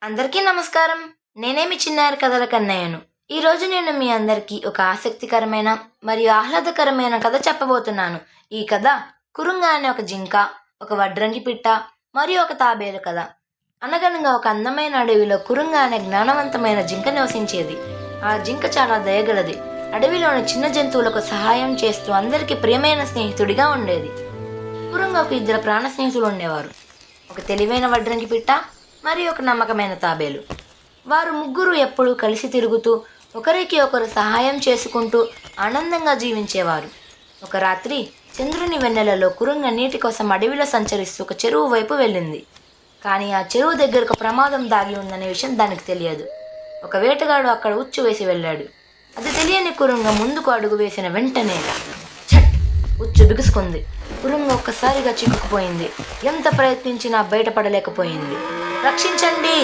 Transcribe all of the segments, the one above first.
అందరికీ నమస్కారం. నేనేమి చిన్నారి కథల కన్నయ్యను. ఈరోజు నేను మీ అందరికీ ఒక ఆసక్తికరమైన మరియు ఆహ్లాదకరమైన కథ చెప్పబోతున్నాను. ఈ కథ కురుంగ అనే ఒక జింక, ఒక వడ్రంగి పిట్ట మరియు ఒక తాబేలు కథ. అనగనగా ఒక అందమైన అడవిలో కురుంగ అనే జ్ఞానవంతమైన జింక నివసించేది. ఆ జింక చాలా దయగలది. అడవిలోని చిన్న జంతువులకు సహాయం చేస్తూ అందరికీ ప్రియమైన స్నేహితుడిగా ఉండేది. కురుంగకు ఇద్దరు ప్రాణ స్నేహితులు ఉండేవారు. ఒక తెలివైన వడ్రంగి పిట్ట మరియు ఒక నమ్మకమైన తాబేలు. వారు ముగ్గురు ఎప్పుడూ కలిసి తిరుగుతూ ఒకరికి ఒకరు సహాయం చేసుకుంటూ ఆనందంగా జీవించేవారు. ఒక రాత్రి చంద్రుని వెన్నెలలో కురుంగ నీటి కోసం అడవిలో సంచరిస్తూ ఒక చెరువు వైపు వెళ్ళింది. కానీ ఆ చెరువు దగ్గర ఒక ప్రమాదం దాగి ఉందనే విషయం దానికి తెలియదు. ఒక వేటగాడు అక్కడ ఉచ్చు వేసి వెళ్ళాడు. అది తెలియని కురుంగ ముందుకు అడుగు వేసిన వెంటనే ఛట్! ఉచ్చు బిగుసుకుంది. కురుంగ ఒక్కసారిగా చిక్కుకుపోయింది. ఎంత ప్రయత్నించినా బయటపడలేకపోయింది. రక్షించండి,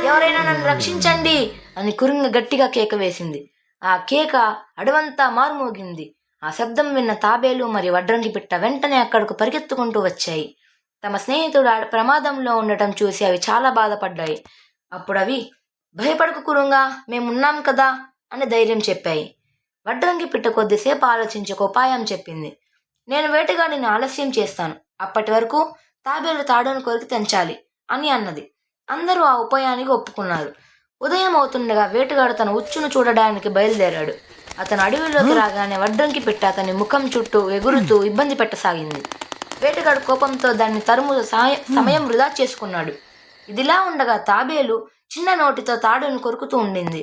ఎవరైనా నన్ను రక్షించండి అని కురుంగ గట్టిగా కేక వేసింది. ఆ కేక అడవంతా మారుమోగింది. ఆ శబ్దం విన్న తాబేలు మరియు వడ్రంగి పిట్ట వెంటనే అక్కడకు పరిగెత్తుకుంటూ వచ్చాయి. తమ స్నేహితుడు ప్రమాదంలో ఉండటం చూసి అవి చాలా బాధపడ్డాయి. అప్పుడు అవి, భయపడకు కురుంగా, మేమున్నాం కదా అని ధైర్యం చెప్పాయి. వడ్రంగి పిట్ట కొద్దిసేపు ఆలోచించి ఒక ఉపాయం చెప్పింది. నేను వేటగాడిని ఆలస్యం చేస్తాను, అప్పటి వరకు తాబేలు తాడును కొరికి తెంచాలి అని అన్నది. అందరూ ఆ ఉపాయానికి ఒప్పుకున్నారు. ఉదయం అవుతుండగా వేటగాడు తన ఉచ్చును చూడడానికి బయలుదేరాడు. అతను అడవిలోకి రాగానే వడ్రంగి పిట్ట అతని ముఖం చుట్టూ ఎగురుతూ ఇబ్బంది పెట్టసాగింది. వేటగాడు కోపంతో దాన్ని సమయం వృధా చేసుకున్నాడు. ఇదిలా ఉండగా తాబేలు చిన్న నోటితో తాడును కొరుకుతూ ఉండింది.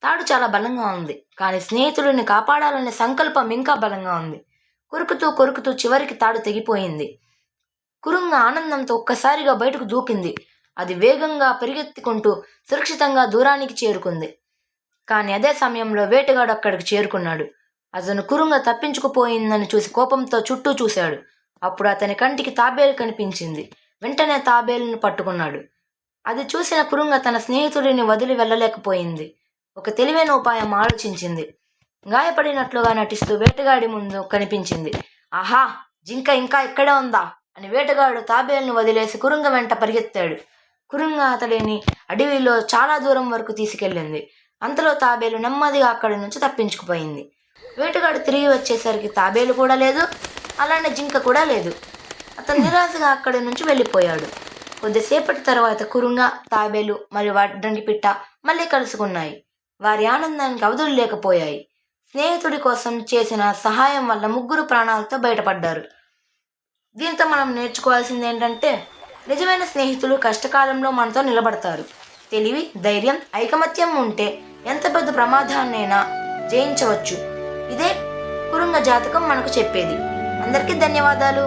తాడు చాలా బలంగా ఉంది, కానీ స్నేహితుడిని కాపాడాలనే సంకల్పం ఇంకా బలంగా ఉంది. కొరుకుతూ కొరుకుతూ చివరికి తాడు తెగిపోయింది. కురుంగ ఆనందంతో ఒక్కసారిగా బయటకు దూకింది. అది వేగంగా పరిగెత్తుకుంటూ సురక్షితంగా దూరానికి చేరుకుంది. కానీ అదే సమయంలో వేటగాడు అక్కడికి చేరుకున్నాడు. అతను కురుంగ తప్పించుకుపోయిందని చూసి కోపంతో చుట్టూ చూశాడు. అప్పుడు అతని కంటికి తాబేలు కనిపించింది. వెంటనే తాబేలును పట్టుకున్నాడు. అది చూసిన కురుంగ తన స్నేహితుడిని వదిలి వెళ్ళలేకపోయింది. ఒక తెలివైన ఉపాయం ఆలోచించింది. గాయపడినట్లుగా నటిస్తూ వేటగాడి ముందు కనిపించింది. ఆహా, జింక ఇంకా ఎక్కడే ఉందా అని వేటగాడు తాబేలును వదిలేసి కురుంగ వెంట పరిగెత్తాడు. కురుంగ అతడిని అడవిలో చాలా దూరం వరకు తీసుకెళ్ళింది. అంతలో తాబేలు నెమ్మదిగా అక్కడి నుంచి తప్పించుకుపోయింది. వేటగాడు తిరిగి వచ్చేసరికి తాబేలు కూడా లేదు, అలానే జింక కూడా లేదు. అతను నిరాశగా అక్కడి నుంచి వెళ్ళిపోయాడు. కొద్దిసేపటి తర్వాత కురుంగ, తాబేలు మరియు వడ్రంగి పిట్ట మళ్ళీ కలుసుకున్నాయి. వారి ఆనందానికి అవధులు లేకపోయాయి. స్నేహితుడి కోసం చేసిన సహాయం వల్ల ముగ్గురు ప్రాణాలతో బయటపడ్డారు. దీంతో మనం నేర్చుకోవాల్సింది ఏంటంటే, నిజమైన స్నేహితులు కష్టకాలంలో మనతో నిలబడతారు. తెలివి, ధైర్యం, ఐకమత్యం ఉంటే ఎంత పెద్ద ప్రమాదాన్నైనా జయించవచ్చు. ఇదే కురుంగ జాతకం మనకు చెప్పేది. అందరికీ ధన్యవాదాలు.